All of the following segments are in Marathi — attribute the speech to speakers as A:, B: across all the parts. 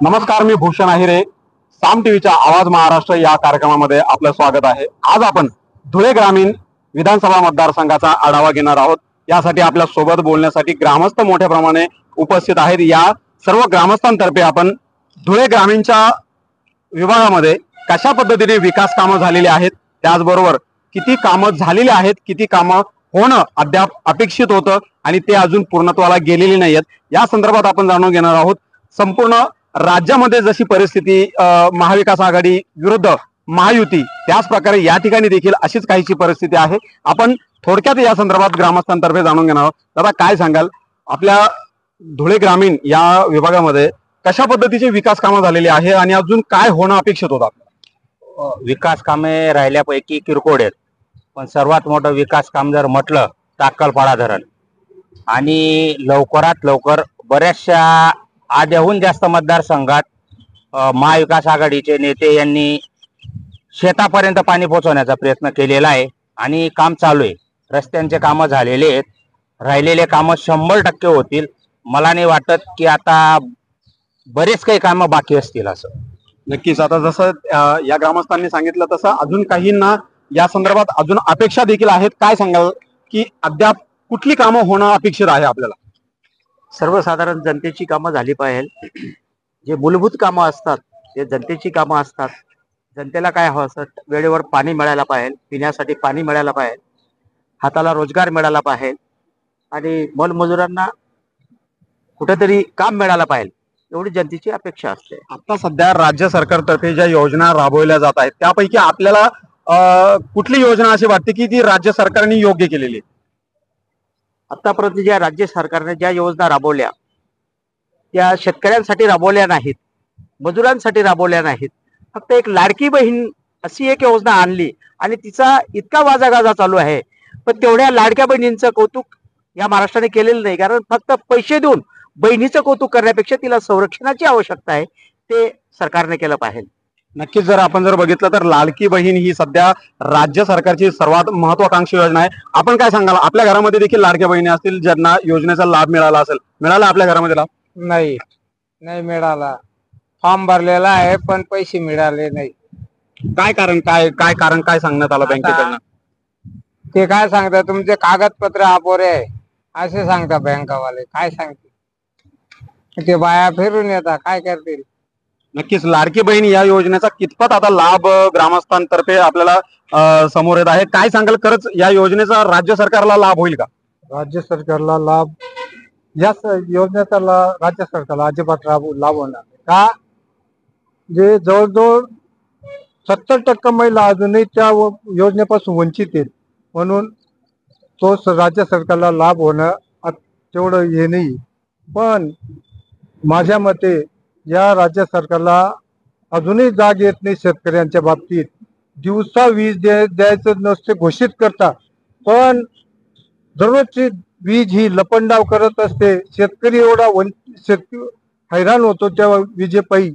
A: नमस्कार, मी भूषण आहिरे. साम टीव्हीच्या आवाज महाराष्ट्र या कार्यक्रमामध्ये आपलं स्वागत आहे. आज आपण धुळे ग्रामीण विधानसभा मतदारसंघाचा आढावा घेणार आहोत. यासाठी आपल्या सोबत बोलण्यासाठी ग्रामस्थ मोठ्या प्रमाणे उपस्थित आहेत. या सर्व ग्रामस्थांतर्फे आपण धुळे ग्रामीणच्या विभागामध्ये कशा पद्धतीने विकास कामं झालेली आहेत, त्याचबरोबर किती कामं झालेली आहेत, किती कामं होणं अद्याप अपेक्षित होतं आणि ते अजून पूर्णत्वाला गेलेली नाहीत, या संदर्भात आपण जाणून घेणार आहोत. संपूर्ण राज्यामध्ये जशी परिस्थिती महाविकास आघाडी विरुद्ध महायुती, त्याच प्रकारे या ठिकाणी देखील अशीच काहीची परिस्थिती आहे. आपण थोडक्यात या संदर्भात ग्रामस्थांतर्फे जाणून घेणार आहोत. दादा, काय सांगाल, आपल्या धुळे ग्रामीण या विभागामध्ये कशा पद्धतीचे विकास कामं झालेली आहे आणि अजून काय होणं अपेक्षित होतं?
B: विकास कामे राहिल्यापैकी किरकोळ आहेत, पण सर्वात मोठं विकास काम जर म्हटलं तर अक्कलपाडा धरण. आणि लवकरात लवकर बऱ्याचशा आध्याहून जास्त मतदारसंघात महाविकास आघाडीचे नेते यांनी शेतापर्यंत पाणी पोहोचवण्याचा प्रयत्न केलेला आहे आणि काम चालू आहे. रस्त्यांचे कामं झालेले आहेत, राहिलेले कामं 100% होतील. मला नाही वाटत की आता बरेच काही कामं बाकी असतील असं.
A: नक्कीच. आता जसं या ग्रामस्थांनी सांगितलं तसं अजून काहींना या संदर्भात अजून अपेक्षा देखील आहेत. काय सांगाल की अद्याप कुठली कामं होणं अपेक्षित आहे आपल्याला?
B: सर्वसाधारण जनतेची कामं झाली पाहिजे. जे मूलभूत कामं असतात, जे जनतेची कामं असतात, जनतेला काय हवं असतं, वेळेवर पाणी मिळायला पाहिजे, पिण्यासाठी पाणी मिळायला पाहिजे, हाताला रोजगार मिळाला पाहिजे आणि मोलमजुरांना कुठेतरी काम मिळालं पाहिजे, एवढी जनतेची अपेक्षा असते.
A: आता सध्या राज्य सरकारतर्फे ज्या योजना राबवल्या जात आहेत त्यापैकी आपल्याला कुठली योजना अशी वाटते की ती राज्य सरकारने योग्य केलेली?
B: आतापर्यंत ज्या राज्य सरकारने ज्या योजना राबवल्या त्या शेतकऱ्यांसाठी राबवल्या नाहीत, मजुरांसाठी राबवल्या नाहीत. फक्त एक लाडकी बहीण अशी एक योजना आणली आणि तिचा इतका वाजागाजा चालू आहे, पण तेवढ्या लाडक्या बहिणींचं कौतुक या महाराष्ट्राने केलेलं नाही. कारण फक्त पैसे देऊन बहिणीचं कौतुक करण्यापेक्षा तिला संरक्षणाची आवश्यकता आहे, ते सरकारने केलं पाहिजे.
A: नक्कीच. आपण जर बघितलं तर लाडकी बहीण ही सध्या राज्य सरकारची सर्वात महत्वाकांक्षी योजना आहे. आपण काय सांगाल, आपल्या घरामध्ये देखील लाडक्या बहिणी असतील ज्यांना योजनेचा लाभ मिळाला असेल? मिळाला आपल्या घरामध्ये लाभ?
C: नाही मिळाला. फॉर्म भरलेला आहे पण पैसे मिळाले नाही.
A: काय कारण, काय सांगण्यात आलं बँकेकडनं?
C: ते काय सांगता, तुमचे कागदपत्र अपुरे आहे असे सांगता बँकावाले. काय सांगते ते, बाया फिरून येतात, काय करतील?
A: नक्कीच. लाडकी बहीण या योजनेचा कितपत आता लाभ ग्रामस्थांतर्फे आपल्याला समोर येत आहे? काय सांगाल, खरंच या योजनेचा राज्य सरकारला लाभ होईल का?
C: राज्य सरकारला लाभ, या योजनेचा राज्य सरकारला अजिबात लाभ होणार का? जे जवळजवळ 70% महिला अजूनही त्या योजनेपासून वंचित आहेत, म्हणून तो राज्य सरकारला लाभ होणं तेवढं हे नाही. पण माझ्या मते या राज्य सरकारला अजूनही जाग येत नाही शेतकऱ्यांच्या बाबतीत. दिवसा वीज द्यायचं नसते घोषित करता, पण दररोजची वीज ही लपंडाव करत असते. शेतकरी एवढा शेतकरी हैराण होतो त्या विजेपायी.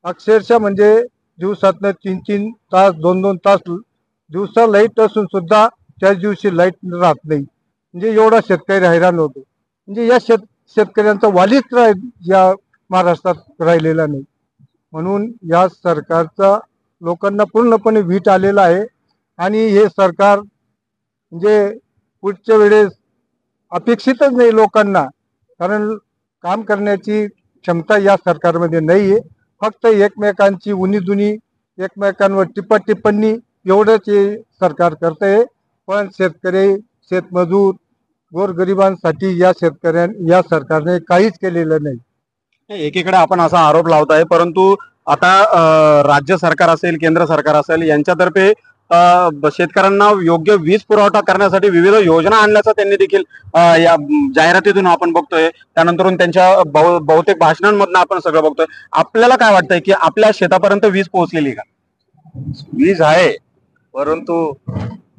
C: अक्षरशः म्हणजे दिवसातनं 3-3 तास 2-2 तास दिवसा लाईट असून सुद्धा त्याच दिवशी लाईट राहत नाही. म्हणजे एवढा शेतकरी हैराण होतो. म्हणजे या शेतकऱ्यांचा वालीच या महाराष्ट्रात राहिलेला नाही. म्हणून या सरकारचा लोकांना पूर्णपणे वीट आलेला आहे आणि हे सरकार म्हणजे पुढच्या वेळेस अपेक्षितच नाही लोकांना, कारण काम करण्याची क्षमता या सरकारमध्ये नाही आहे. फक्त एकमेकांची उनीदुनी, एकमेकांवर टिप्पणी एवढंच हे सरकार करतंय. पण शेतकरी, शेतमजूर, गोरगरिबांसाठी या सरकारने काहीच केलेलं नाही.
A: एकीकडे आपण असा आरोप लावताय, परंतु आता राज्य सरकार असेल, केंद्र सरकार असेल, यांच्यातर्फे शेतकऱ्यांना योग्य वीज पुरवठा करण्यासाठी विविध योजना आणल्याचं त्यांनी देखील या जाहिरातीतून आपण बघतोय. त्यानंतर त्यांच्या बहुतेक भाषणांमधून आपण सगळं बघतोय. आपल्याला काय वाटतंय की आपल्या शेतापर्यंत वीज पोहोचलेली का?
D: वीज आहे, परंतु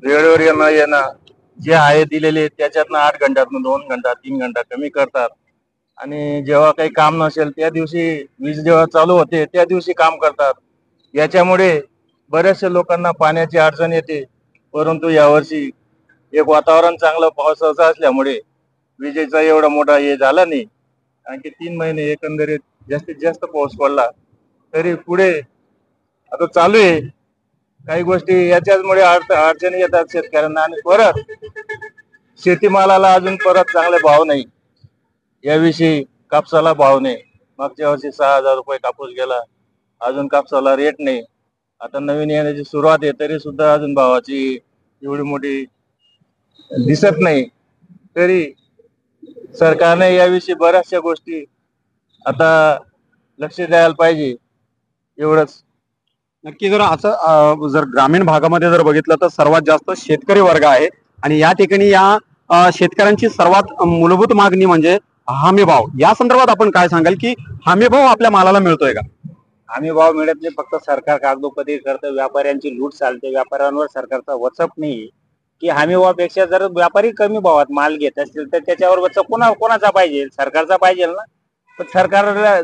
D: वेळेवर येणं जे आहे दिलेले त्याच्यातनं 8 घंट्यातनं 2 घंटा 3 घंटा कमी करतात. आणि जेव्हा काही काम नसेल त्या दिवशी, वीज जेव्हा चालू होते त्या दिवशी काम करतात. याच्यामुळे बऱ्याचशा लोकांना पाण्याची अडचण येते. परंतु यावर्षी एक वातावरण चांगलं पावसाचं असल्यामुळे विजेचा एवढा मोठा हे झाला नाही. कारण की 3 महिने एकंदरीत जास्तीत जास्त पाऊस पडला तरी पुढे आता चालू आहे काही गोष्टी याच्यामुळे अडचणी येतात शेतकऱ्यांना आणि परत शेतीमालाला अजून परत चांगले भाव नाही. याविषयी कापसाला भाव नाही. मागच्या वर्षी 6,000 रुपये कापूस गेला, अजून कापसाला रेट नाही. आता नवीन येण्याची सुरुवात आहे तरी सुद्धा अजून भावाची एवढी मोठी दिसत नाही. तरी सरकारने याविषयी बऱ्याचशा गोष्टी आता लक्ष द्यायला पाहिजे एवढंच.
A: नक्की जर असं जर ग्रामीण भागामध्ये जर बघितलं तर सर्वात जास्त शेतकरी वर्ग आहे आणि या ठिकाणी या शेतकऱ्यांची सर्वात मूलभूत मागणी म्हणजे हमी भाव. या संदर्भात आपण काय सांगाल की हमी भाव आपल्या मालाला मिळतोय का?
B: हमी भाव मिळत नाही. फक्त सरकार कागदोपत्री करतं, व्यापाऱ्यांची लूट चालते, व्यापाऱ्यांवर सरकारचा वचक नाही. की हमी भावापेक्षा जर व्यापारी कमी भावात माल घेत असतील तर त्याच्यावर वचक कोणाचा पाहिजे? सरकारचा पाहिजे ना. पण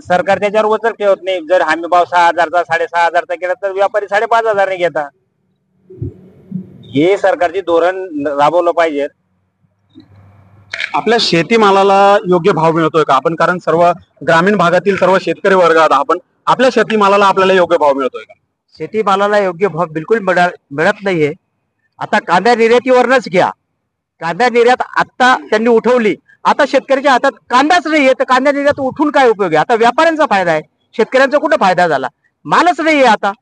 B: सरकार त्याच्यावर वचक ठेवत नाही. जर हमी भाव 6,000चा 6,500चा केला तर व्यापारी 5,500 घेतात. हे सरकारचे धोरण राबवलं पाहिजे.
A: आपल्या शेतीमालाला योग्य भाव मिळतोय का आपण? कारण सर्व ग्रामीण भागातील सर्व शेतकरी वर्ग आहात आपण. आपल्या शेतीमालाला आपल्याला योग्य भाव मिळतोय का?
E: शेतीमालाला योग्य भाव बिलकुल मिळत नाहीये. आता कांदा निर्यातीवरच घ्या. कांदा निर्यात आता त्यांनी उठवली. आता शेतकऱ्याच्या हातात कांदाच नाहीये तर कांदा निर्यात उठून काय उपयोग आहे? आता व्यापाऱ्यांचा फायदा आहे, शेतकऱ्यांचा कुठं फायदा झाला? मालच नाहीये आता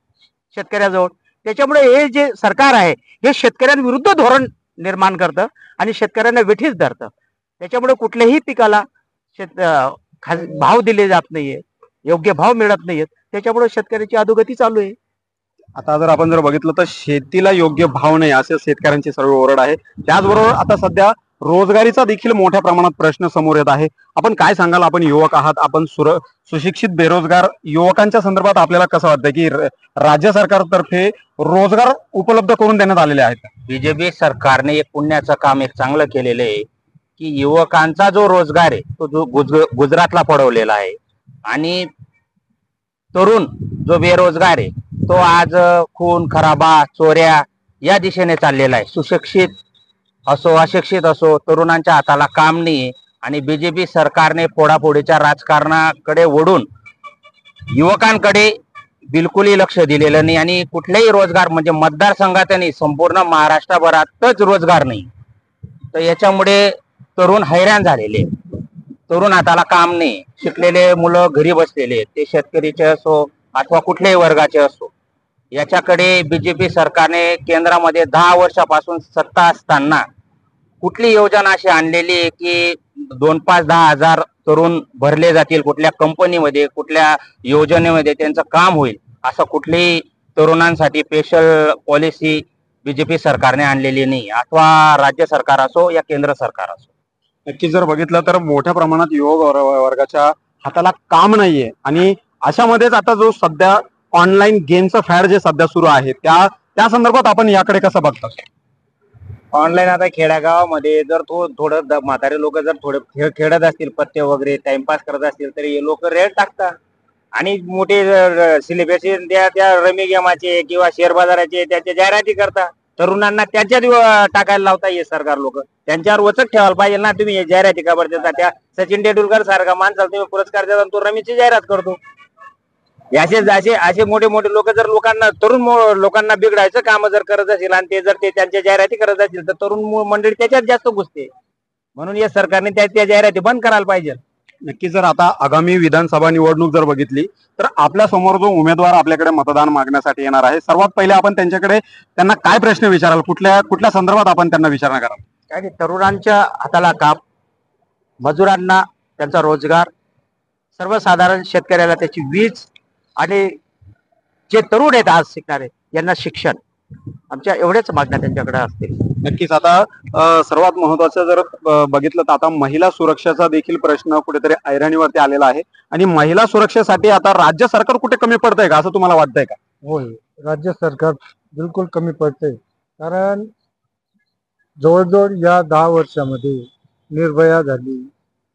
E: शेतकऱ्याजवळ. त्याच्यामुळे हे जे सरकार आहे हे शेतकऱ्यांविरुद्ध धोरण निर्माण करतं आणि शेतकऱ्यांना वेठीस धरतं. त्याच्यामुळे कुठल्याही पिकाला भाव दिले जात नाहीये, योग्य भाव मिळत नाहीयेत. त्याच्यामुळे शेतकऱ्याची अधोगती चालू आहे.
A: आता जर आपण जर बघितलं तर शेतीला योग्य भाव नाही असे शेतकऱ्यांची सर्व ओरड आहे. त्याचबरोबर आता सध्या रोजगारीचा देखील मोठ्या प्रमाणात प्रश्न समोर येत आहे. आपण काय सांगाल? आपण युवक आहात, आपण सुशिक्षित बेरोजगार युवकांच्या संदर्भात आपल्याला कसं वाटतं की राज्य सरकारतर्फे रोजगार उपलब्ध करून देण्यात आलेले आहेत?
B: बीजेपी सरकारने एक पुण्याचं काम एक चांगलं केलेलं आहे की युवकांचा जो रोजगार आहे तो जो गुजरातला पडवलेला आहे आणि तरुण जो बेरोजगार आहे तो आज खून खराबा चोऱ्या या दिशेने चाललेला आहे. सुशिक्षित असो अशिक्षित असो तरुणांच्या हाताला काम नाही आणि बीजेपी सरकारने फोडाफोडीच्या राजकारणाकडे ओढून युवकांकडे बिलकुलही लक्ष दिलेलं नाही आणि कुठलेही रोजगार म्हणजे मतदारसंघात नाही संपूर्ण महाराष्ट्रभरातच रोजगार नाही. तर याच्यामुळे तरुण हैराण झालेले. तरुण हाताला काम नाही. शिकलेले मुलं घरी बसलेले, ते शेतकरीचे असो अथवा कुठल्याही वर्गाचे असो. याच्याकडे बीजेपी सरकारने केंद्रामध्ये 10 वर्षापासून सत्ता असताना कुठली योजना अशी आणलेली आहे की 2-5-10 हजार तरुण भरले जातील कुठल्या कंपनीमध्ये कुठल्या योजनेमध्ये त्यांचं काम होईल असं कुठलीही तरुणांसाठी स्पेशल पॉलिसी बीजेपी सरकारने आणलेली नाही, अथवा राज्य सरकार असो या केंद्र सरकार असो.
A: नक्की जर बघितलं तर मोठ्या प्रमाणात युवक वर्गाच्या हाताला काम नाहीये आणि अशामध्येच आता जो सध्या ऑनलाईन गेमचं फॅड जे सध्या सुरू आहे त्या संदर्भात आपण याकडे कसं बघतात?
B: ऑनलाईन आता खेड्यागावामध्ये जर थोडं म्हातारे लोक जर थोडे खेळत असतील पत्ते वगैरे टाइमपास करत असतील तरी हे लोक रेट टाकतात आणि मोठे सेलिब्रेशन त्या रमी गेमाचे किंवा शेअर बाजाराचे त्याच्या जाहिराती करतात. तरुणांना त्याच्यात टाकायला लावता ये सरकार लोक. त्यांच्यावर वचक ठेवायला पाहिजे ना, तुम्ही हे जाहिराती का बरं देता? त्या सचिन तेंडुलकर सारखा माणसाला तुम्ही पुरस्कार देता तो रमीची जाहिरात करतो. असे मोठे मोठे लोक जर तरुण लोकांना बिघडायचं काम जर करत असेल आणि ते त्यांच्या जाहिराती करत असतील तर तरुण मंडळी त्याच्यात जास्त घुसते. म्हणून या सरकारने त्या जाहिराती बंद करायला पाहिजे.
A: नक्की जर आता आगामी विधानसभा निवडणूक जर बघितली तर आपल्या समोर जो उमेदवार आपल्याकडे मतदान मागण्यासाठी येणार आहे सर्वात पहिले आपण त्यांना काय प्रश्न विचाराल? कुठल्या संदर्भात आपण त्यांना विचारणा कराल?
E: काय तरुणांच्या हाताला काम, मजुरांना त्यांचा रोजगार, सर्वसाधारण शेतकऱ्याला त्याची वीज आणि जे तरुण आहेत आज शिकणारे यांना शिक्षण, आमच्या एवढ्याच मागण्या त्यांच्याकडे असतील.
A: नक्कीच. आता सर्वात महत्वाचं जर बघितलं तर आता महिला सुरक्षेचा देखील प्रश्न कुठेतरी ऐरणीवरती आलेला आहे आणि महिला सुरक्षेसाठी आता राज्य सरकार कुठे कमी पडतंय का असं तुम्हाला वाटतंय का?
C: होय, राज्य सरकार बिलकुल कमी पडते. कारण जवळजवळ या 10 वर्षामध्ये निर्भया झाली,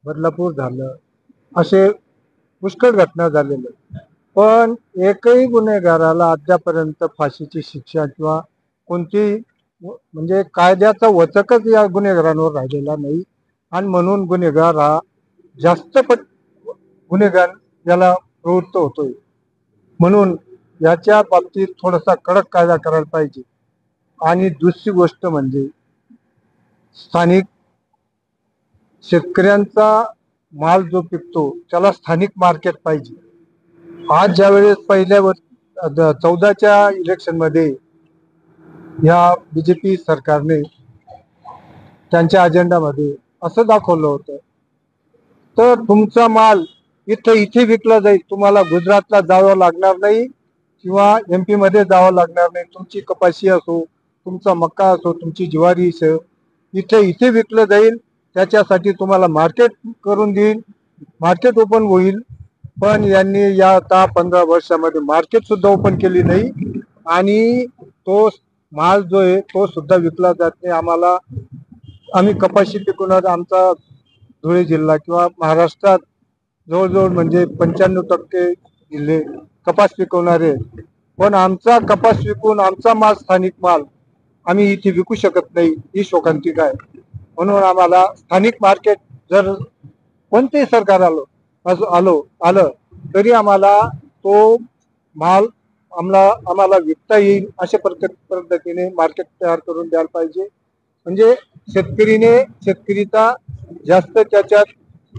C: बदलापूर झालं, असे पुष्कळ घटना झालेल्या, पण एकही गुन्हेगाराला अद्यापर्यंत फाशीची शिक्षा किंवा कोणती म्हणजे कायद्याचा वचकच या गुन्हेगारांवर राहिलेला नाही आणि म्हणून गुन्हेगार हा जास्त गुन्हेगार याला प्रवृत्त होतोय. म्हणून याच्या बाबतीत थोडासा कडक कायदा करायला पाहिजे. आणि दुसरी गोष्ट म्हणजे स्थानिक शेतकऱ्यांचा माल जो पिकतो त्याला स्थानिक मार्केट पाहिजे. आज ज्यावेळेस पहिल्या 14च्या इलेक्शनमध्ये या बीजेपी सरकारने त्यांच्या अजेंडामध्ये असं दाखवलं होतं, तर तुमचा माल इथे विकला जाईल, तुम्हाला गुजरातला जावं लागणार नाही किंवा MP मध्ये जावं लागणार नाही. तुमची कपाशी असो, तुमचा मक्का असो, तुमची ज्वारी असो, इथे विकलं जाईल. त्याच्यासाठी तुम्हाला मार्केट करून देईल, मार्केट ओपन होईल. पण यांनी या आता 15 वर्षामध्ये मार्केट सुद्धा ओपन केली नाही आणि तो माल जो आहे तो सुद्धा विकला जात नाही. आम्ही कपाशी पिकवणार, आमचा धुळे जिल्हा किंवा महाराष्ट्रात जवळजवळ म्हणजे 95% जिल्हे कपास पिकवणारे, पण आमचा कपास विकून आमचा माल, स्थानिक माल आम्ही इथे विकू शकत नाही, ही शोकांतिका आहे. म्हणून आम्हाला स्थानिक मार्केट, जर कोणतेही सरकार आलं तरी आम्हाला तो माल आम्हाला विकता येईल अशा पद्धतीने मार्केट तयार करून द्यायला पाहिजे. म्हणजे शेतकरीचा जास्त त्याच्यात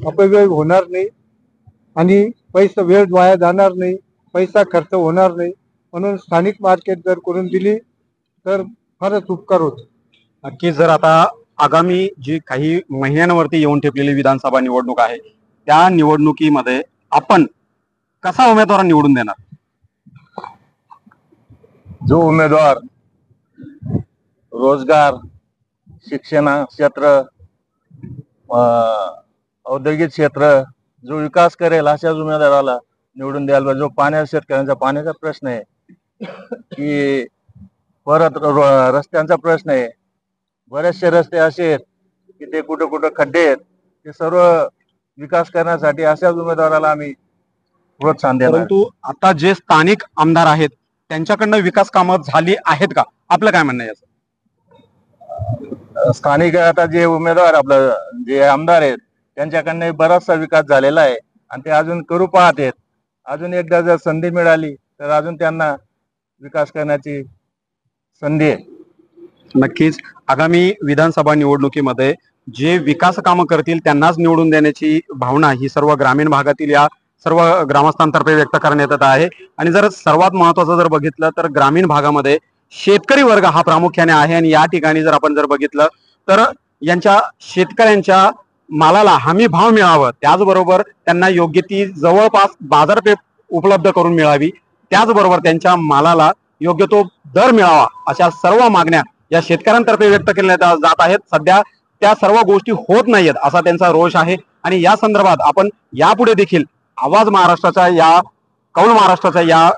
C: अपव्यय होणार नाही आणि वेळ वाया जाणार नाही, पैसा खर्च होणार नाही. म्हणून स्थानिक मार्केट जर करून दिली तर फारच उपकार होतो.
A: नक्कीच. जर आता आगामी जी काही महिन्यांवरती येऊन ठेपलेली विधानसभा निवडणूक आहे, त्या निवडणुकीमध्ये आपण कसा उमेदवार निवडून देणार?
D: जो उमेदवार रोजगार, शिक्षण क्षेत्र, औद्योगिक क्षेत्र जो विकास करेल अशाच उमेदवाराला निवडून द्यायला पाहिजे. जो शेतकऱ्यांचा पाण्याचा प्रश्न आहे, की परत रस्त्यांचा प्रश्न आहे, बरेचसे रस्ते असे आहेत की ते कुठं खड्डे आहेत, ते सर्व विकास करण्यासाठी अशाच उमेदवाराला आम्ही प्रोत्साहन देणार.
A: परंतु आता जे स्थानिक आमदार आहेत त्यांच्याकडनं विकास कामं झाली आहेत का? आपलं काय म्हणणं आहे याचं?
D: स्थानिक आता जे उमेदवार आपलं जे आमदार आहेत त्यांच्याकडनं बराचसा विकास झालेला आहे आणि ते अजून करू पाहत आहेत. अजून एकदा जर संधी मिळाली तर अजून त्यांना विकास करण्याची संधी आहे.
A: नक्कीच. आगामी विधानसभा निवडणुकीमध्ये जे विकास कामं करतील त्यांनाच निवडून देण्याची भावना ही सर्व ग्रामीण भागातील या सर्व ग्रामस्थांतर्फे व्यक्त करण्यात येत आहे. आणि जर सर्वात महत्वाचं जर बघितलं तर ग्रामीण भागामध्ये शेतकरी वर्ग हा प्रामुख्याने आहे आणि या ठिकाणी जर आपण बघितलं तर शेतकऱ्यांच्या मालाला हमी भाव मिळावा, त्याचबरोबर त्यांना योग्य ती जवळपास बाजारपेठ उपलब्ध करून मिळावी, त्याचबरोबर त्यांच्या मालाला योग्य तो दर मिळावा, अशा सर्व मागण्या या शेतकऱ्यांतर्फे व्यक्त केल्या जात आहेत. सध्या त्या सर्व गोष्टी होत नाहीयेत असा त्यांचा रोष आहे. आणि या संदर्भात आपण यापुढे देखील आवाज महाराष्ट्राच्या या कौल महाराष्ट्राच्या या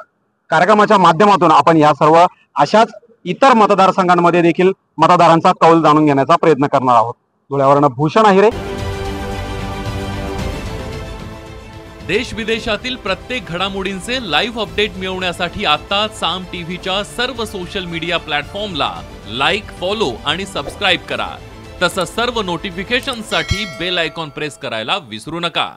A: कार्यक्रमाच्या माध्यमातून आपण या सर्व अशाच इतर मतदारसंघांमध्ये देखील मतदारांचा कौल जाणून घेण्याचा प्रयत्न करणार आहोत. धुळ्यावरून भूषण आहिरे.
F: देश विदेशातील प्रत्येक घडामोडींचे लाईव्ह अपडेट मिळवण्यासाठी आता साम टीव्हीच्या सर्व सोशल मीडिया प्लॅटफॉर्मला लाईक, फॉलो आणि सबस्क्राईब करा. तसंच सर्व नोटिफिकेशनसाठी बेल आयकॉन प्रेस करायला विसरू नका.